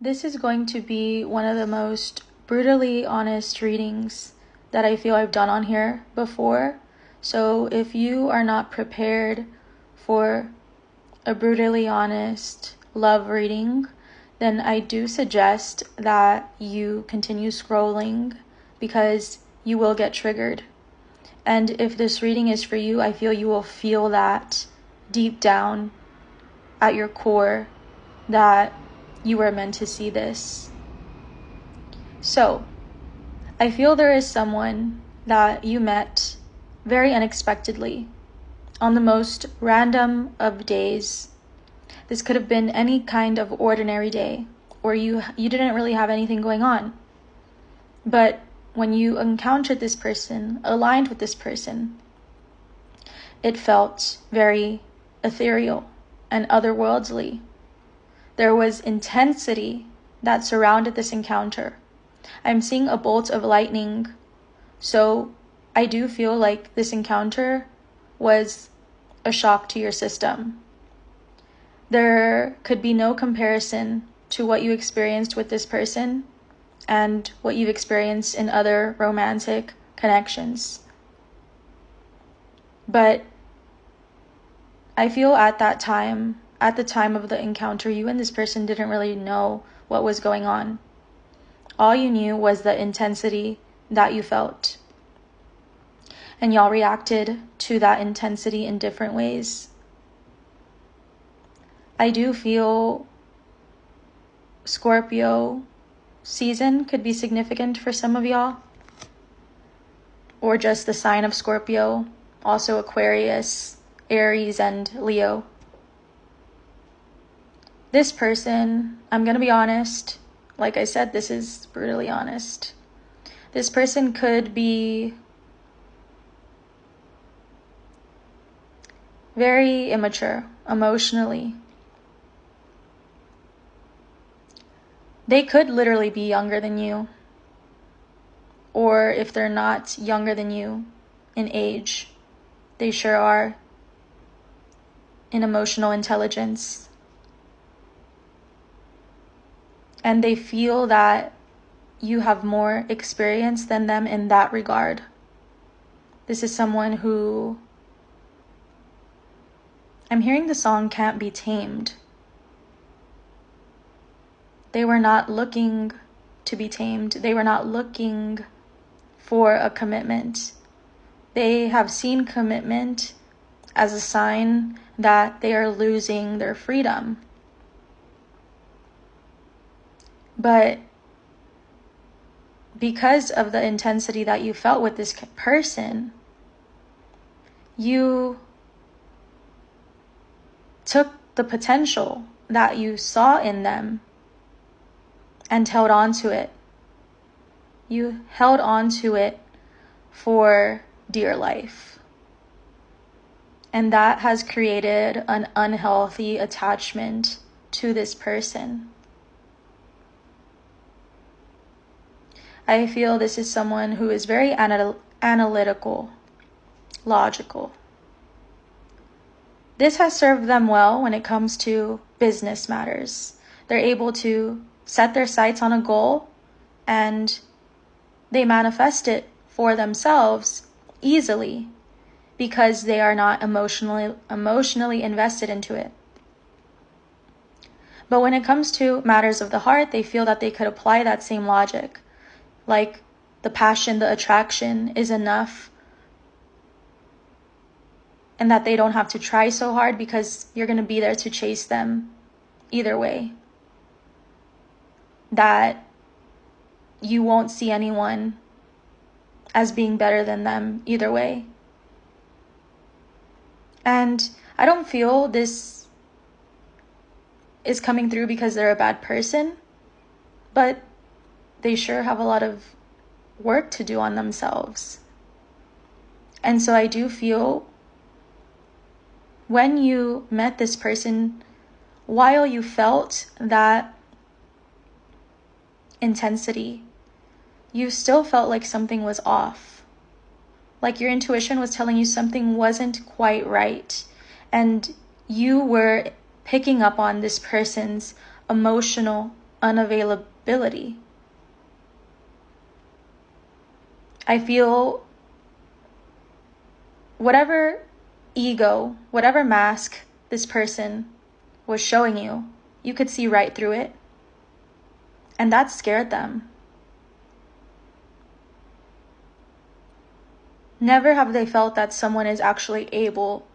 This is going to be one of the most brutally honest readings that I feel I've done on here before. So if you are not prepared for a brutally honest love reading, then I do suggest that you continue scrolling because you will get triggered. And if this reading is for you, I feel you will feel that deep down at your core that you were meant to see this. So, I feel there is someone that you met very unexpectedly on the most random of days. This could have been any kind of ordinary day, or you didn't really have anything going on. But when you encountered this person, aligned with this person, it felt very ethereal and otherworldly. There was intensity that surrounded this encounter. I'm seeing a bolt of lightning, so I do feel like this encounter was a shock to your system. There could be no comparison to what you experienced with this person and what you've experienced in other romantic connections. But I feel at the time of the encounter, you and this person didn't really know what was going on. All you knew was the intensity that you felt. And y'all reacted to that intensity in different ways. I do feel Scorpio season could be significant for some of y'all. Or just the sign of Scorpio, also Aquarius, Aries, and Leo. This person, I'm going to be honest, like I said, this is brutally honest. This person could be very immature emotionally. They could literally be younger than you. Or if they're not younger than you in age, they sure are in emotional intelligence. And they feel that you have more experience than them in that regard. This is someone who, I'm hearing the song Can't Be Tamed. They were not looking to be tamed. They were not looking for a commitment. They have seen commitment as a sign that they are losing their freedom. But because of the intensity that you felt with this person, you took the potential that you saw in them and held on to it. You held on to it for dear life. And that has created an unhealthy attachment to this person. I feel this is someone who is very analytical, logical. This has served them well when it comes to business matters. They're able to set their sights on a goal and they manifest it for themselves easily because they are not emotionally invested into it. But when it comes to matters of the heart, they feel that they could apply that same logic. Like the passion, the attraction is enough, and that they don't have to try so hard because you're going to be there to chase them either way. That you won't see anyone as being better than them either way. And I don't feel this is coming through because they're a bad person, but they sure have a lot of work to do on themselves. And so I do feel when you met this person, while you felt that intensity, you still felt like something was off. Like your intuition was telling you something wasn't quite right. And you were picking up on this person's emotional unavailability. I feel whatever ego, whatever mask this person was showing you, you could see right through it. And that scared them. Never have they felt that someone is actually able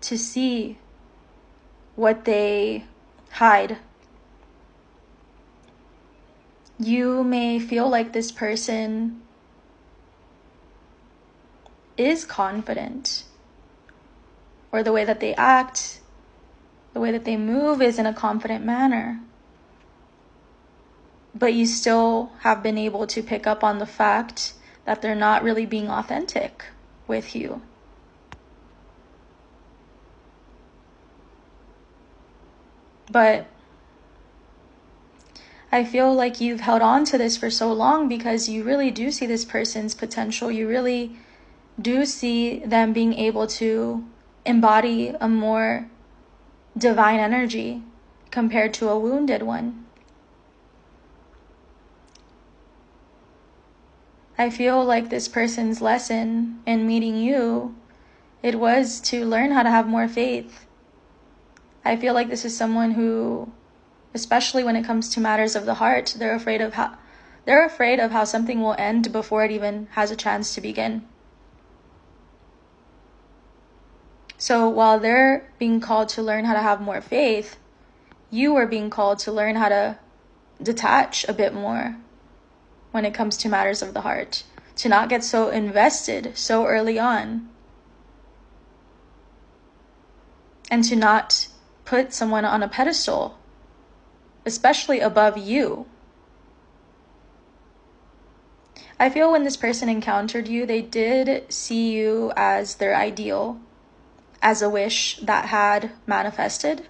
to see what they hide. You may feel like this person is confident, or the way that they act, the way that they move is in a confident manner. But you still have been able to pick up on the fact that they're not really being authentic with you. But I feel like you've held on to this for so long because you really do see this person's potential. You really do see them being able to embody a more divine energy compared to a wounded one. I feel like this person's lesson in meeting you, it was to learn how to have more faith. I feel like this is someone who, especially when it comes to matters of the heart, they're afraid of how something will end before it even has a chance to begin. So while they're being called to learn how to have more faith, you are being called to learn how to detach a bit more when it comes to matters of the heart, to not get so invested so early on, and to not put someone on a pedestal, especially above you. I feel when this person encountered you, they did see you as their ideal, as a wish that had manifested.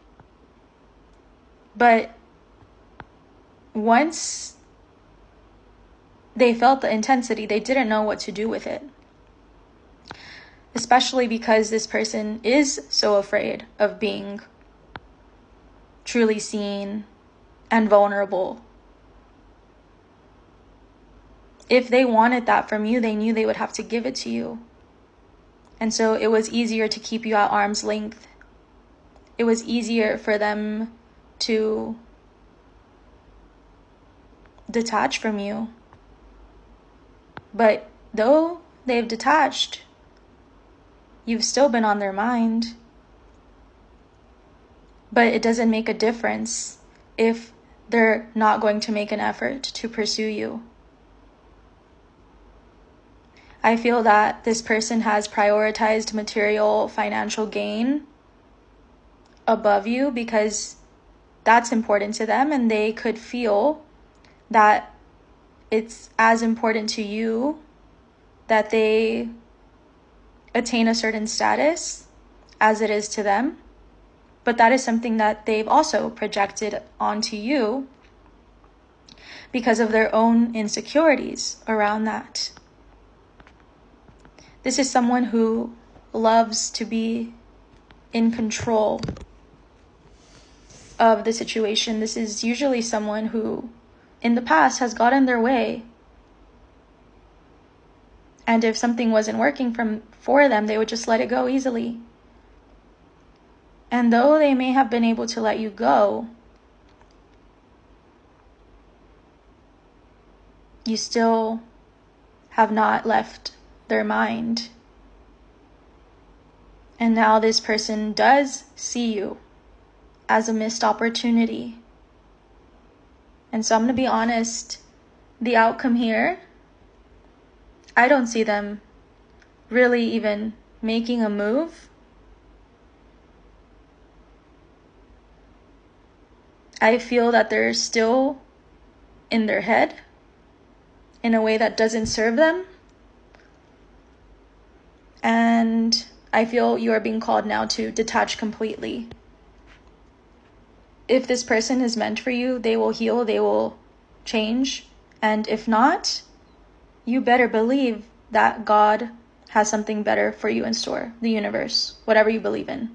But once they felt the intensity, they didn't know what to do with it. Especially because this person is so afraid of being truly seen and vulnerable. If they wanted that from you, they knew they would have to give it to you. And so it was easier to keep you at arm's length. It was easier for them to detach from you. But though they've detached, you've still been on their mind. But it doesn't make a difference if they're not going to make an effort to pursue you. I feel that this person has prioritized material financial gain above you because that's important to them, and they could feel that it's as important to you that they attain a certain status as it is to them. But that is something that they've also projected onto you because of their own insecurities around that. This is someone who loves to be in control of the situation. This is usually someone who in the past has got in their way. And if something wasn't working for them, they would just let it go easily. And though they may have been able to let you go, you still have not left their mind. And now this person does see you as a missed opportunity. And so I'm going to be honest, the outcome here, I don't see them really even making a move. I feel that they're still in their head in a way that doesn't serve them. And I feel you are being called now to detach completely. If this person is meant for you, they will heal, they will change. And if not, you better believe that God has something better for you in store, the universe, whatever you believe in.